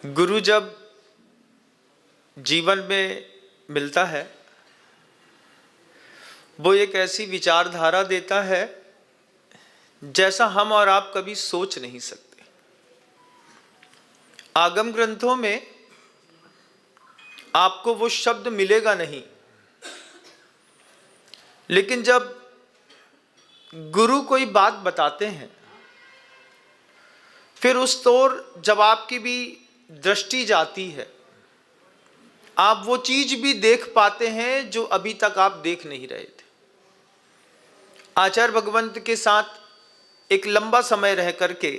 गुरु जब जीवन में मिलता है वो एक ऐसी विचारधारा देता है जैसा हम और आप कभी सोच नहीं सकते। आगम ग्रंथों में आपको वो शब्द मिलेगा नहीं, लेकिन जब गुरु कोई बात बताते हैं फिर उस तौर जब आपकी भी दृष्टि जाती है, आप वो चीज भी देख पाते हैं जो अभी तक आप देख नहीं रहे थे। आचार्य भगवंत के साथ एक लंबा समय रह करके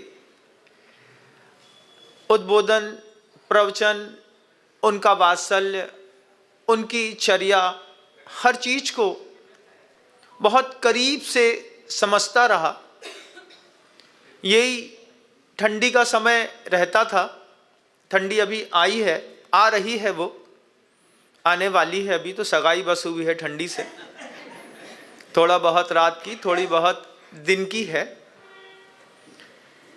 उद्बोधन, प्रवचन, उनका वात्सल्य, उनकी चर्या, हर चीज को बहुत करीब से समझता रहा। यही ठंडी का समय रहता था। ठंडी अभी आई है, आ रही है, वो आने वाली है। अभी तो सगाई बस हुई है ठंडी से, थोड़ा बहुत रात की, थोड़ी बहुत दिन की है।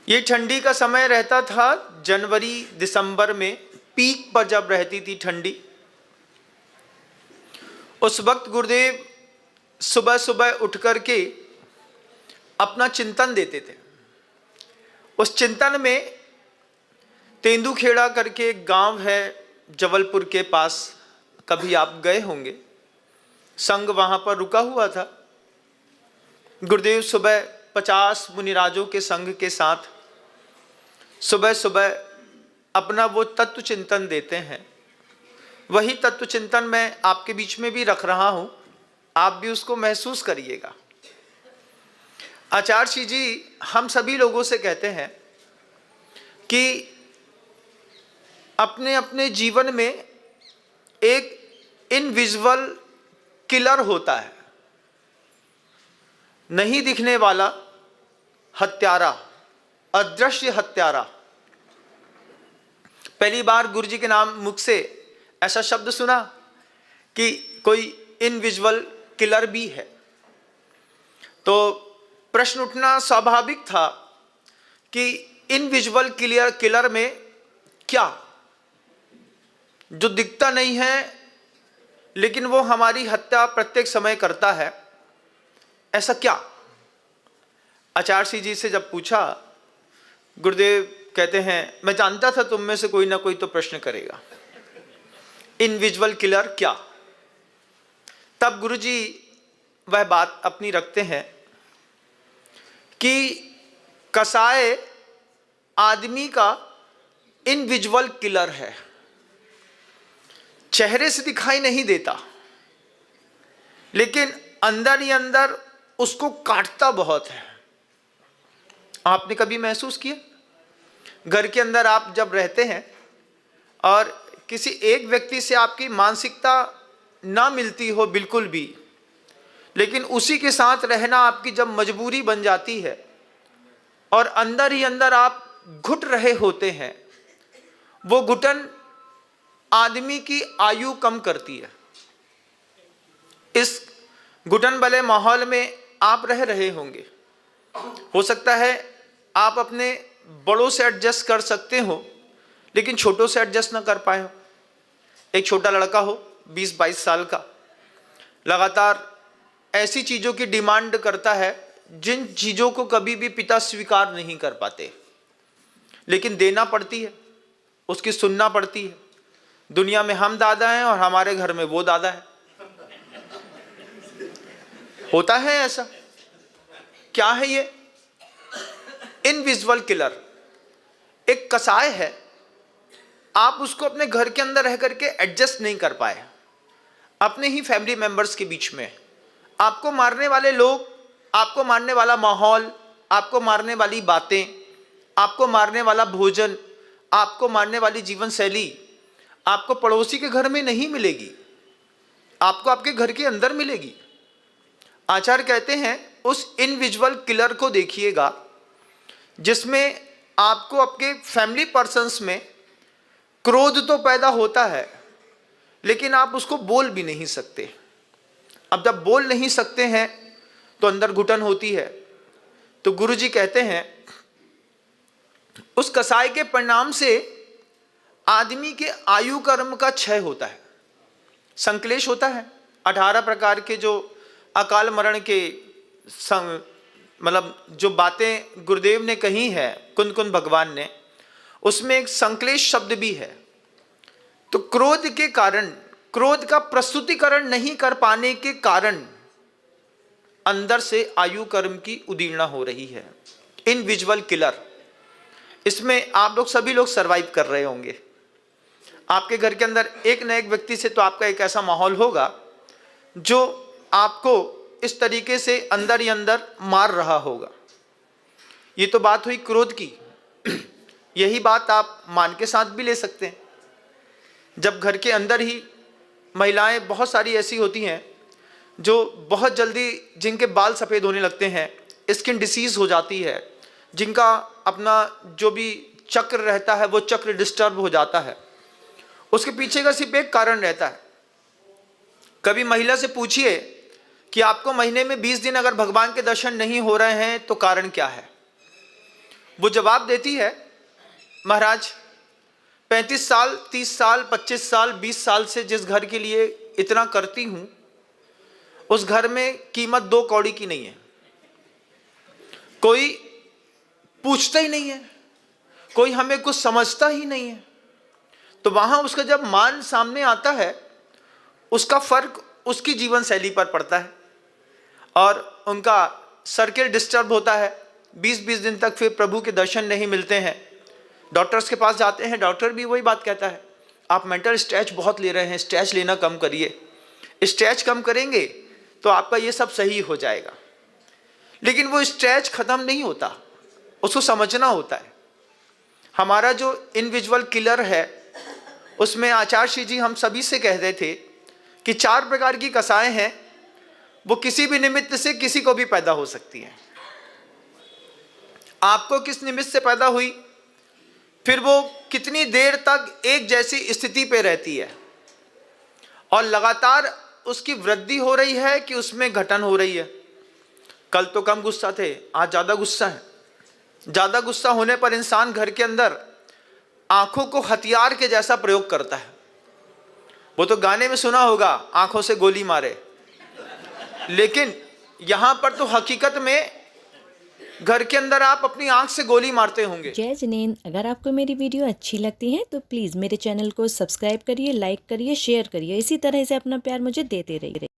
ये ठंडी का समय रहता था जनवरी दिसंबर में, पीक पर जब रहती थी ठंडी। उस वक्त गुरुदेव सुबह सुबह उठ करके अपना चिंतन देते थे। उस चिंतन में तेंदुखेड़ा करके एक गांव है जबलपुर के पास, कभी आप गए होंगे। संघ वहां पर रुका हुआ था। गुरुदेव सुबह 50 मुनिराजों के संघ के साथ सुबह सुबह अपना वो तत्व चिंतन देते हैं। वही तत्व चिंतन मैं आपके बीच में भी रख रहा हूं, आप भी उसको महसूस करिएगा। आचार्य जी हम सभी लोगों से कहते हैं कि अपने अपने जीवन में एक इनविजिबल किलर होता है, नहीं दिखने वाला हत्यारा, अदृश्य हत्यारा। पहली बार गुरु जी के नाम मुख से ऐसा शब्द सुना कि कोई इनविजिबल किलर भी है, तो प्रश्न उठना स्वाभाविक था कि इनविजिबल किलर में क्या, जो दिखता नहीं है लेकिन वो हमारी हत्या प्रत्येक समय करता है, ऐसा क्या? आचार्य जी से जब पूछा, गुरुदेव कहते हैं मैं जानता था तुम में से कोई ना कोई तो प्रश्न करेगा, इनविजिबल किलर क्या? तब गुरुजी वह बात अपनी रखते हैं कि कसाय आदमी का इनविजिबल किलर है, चेहरे से दिखाई नहीं देता लेकिन अंदर ही अंदर उसको काटता बहुत है। आपने कभी महसूस किया? घर के अंदर आप जब रहते हैं और किसी एक व्यक्ति से आपकी मानसिकता ना मिलती हो बिल्कुल भी, लेकिन उसी के साथ रहना आपकी जब मजबूरी बन जाती है और अंदर ही अंदर आप घुट रहे होते हैं, वो घुटन आदमी की आयु कम करती है। इस घुटन वाले माहौल में आप रह रहे होंगे। हो सकता है आप अपने बड़ों से एडजस्ट कर सकते हो लेकिन छोटों से एडजस्ट ना कर पाए हो। एक छोटा लड़का हो 20-22 साल का, लगातार ऐसी चीज़ों की डिमांड करता है जिन चीज़ों को कभी भी पिता स्वीकार नहीं कर पाते, लेकिन देना पड़ती है, उसकी सुनना पड़ती है। दुनिया में हम दादा हैं और हमारे घर में वो दादा है। होता है ऐसा। क्या है ये? इनविजिबल किलर, एक कसाय है। आप उसको अपने घर के अंदर रह करके एडजस्ट नहीं कर पाए, अपने ही फैमिली मेंबर्स के बीच में। आपको मारने वाले लोग, आपको मारने वाला माहौल, आपको मारने वाली बातें, आपको मारने वाला भोजन, आपको मारने वाली जीवन शैली आपको पड़ोसी के घर में नहीं मिलेगी, आपको आपके घर के अंदर मिलेगी। आचार्य कहते हैं उस इनविजिबल किलर को देखिएगा जिसमें आपको आपके फैमिली पर्सन्स में क्रोध तो पैदा होता है लेकिन आप उसको बोल भी नहीं सकते। अब जब बोल नहीं सकते हैं तो अंदर घुटन होती है। तो गुरु जी कहते हैं उस कसाई के परिणाम से आदमी के आयु कर्म का क्षय होता है, संक्लेश होता है। 18 प्रकार के जो अकाल मरण के मतलब जो बातें गुरुदेव ने कही है कुंद कुंद भगवान ने, उसमें एक संक्लेश शब्द भी है। तो क्रोध के कारण, क्रोध का प्रस्तुतिकरण नहीं कर पाने के कारण अंदर से आयु कर्म की उदीर्णा हो रही है। इनविजुअल किलर, इसमें आप लोग सभी लोग सरवाइव कर रहे होंगे। आपके घर के अंदर एक न एक व्यक्ति से तो आपका एक ऐसा माहौल होगा जो आपको इस तरीके से अंदर ही अंदर मार रहा होगा। ये तो बात हुई क्रोध की। यही बात आप मान के साथ भी ले सकते हैं। जब घर के अंदर ही महिलाएं बहुत सारी ऐसी होती हैं जो बहुत जल्दी, जिनके बाल सफ़ेद होने लगते हैं, स्किन डिसीज़ हो जाती है, जिनका अपना जो भी चक्र रहता है वो चक्र डिस्टर्ब हो जाता है, उसके पीछे का सिर्फ एक कारण रहता है। कभी महिला से पूछिए कि आपको महीने में 20 दिन अगर भगवान के दर्शन नहीं हो रहे हैं तो कारण क्या है। वो जवाब देती है, महाराज 35 साल, 30 साल, 25 साल, 20 साल से जिस घर के लिए इतना करती हूं, उस घर में कीमत 2 कौड़ी की नहीं है। कोई पूछता ही नहीं है, कोई हमें कुछ समझता ही नहीं है। तो वहां उसका जब मान सामने आता है, उसका फर्क उसकी जीवन शैली पर पड़ता है और उनका सर्किल डिस्टर्ब होता है। 20-20 दिन तक फिर प्रभु के दर्शन नहीं मिलते हैं। डॉक्टर्स के पास जाते हैं, डॉक्टर भी वही बात कहता है, आप मेंटल स्ट्रेच बहुत ले रहे हैं, स्ट्रेच लेना कम करिए। स्ट्रेच कम करेंगे तो आपका ये सब सही हो जाएगा। लेकिन वो स्ट्रेच खत्म नहीं होता, उसको समझना होता है। हमारा जो इनविजुअल किलर है, उसमें आचार्य श्री जी हम सभी से कह रहे थे कि 4 प्रकार की कसाएं हैं, वो किसी भी निमित्त से किसी को भी पैदा हो सकती हैं। आपको किस निमित्त से पैदा हुई, फिर वो कितनी देर तक एक जैसी स्थिति पे रहती है और लगातार उसकी वृद्धि हो रही है कि उसमें घटन हो रही है। कल तो कम गुस्सा थे, आज ज़्यादा गुस्सा है। ज़्यादा गुस्सा होने पर इंसान घर के अंदर आंखों को हथियार के जैसा प्रयोग करता है। वो तो गाने में सुना होगा, आंखों से गोली मारे, लेकिन यहां पर तो हकीकत में घर के अंदर आप अपनी आंख से गोली मारते होंगे। जय जिनेंद्र, अगर आपको मेरी वीडियो अच्छी लगती है तो प्लीज़ मेरे चैनल को सब्सक्राइब करिए, लाइक करिए, शेयर करिए। इसी तरह से अपना प्यार मुझे देते रहिए।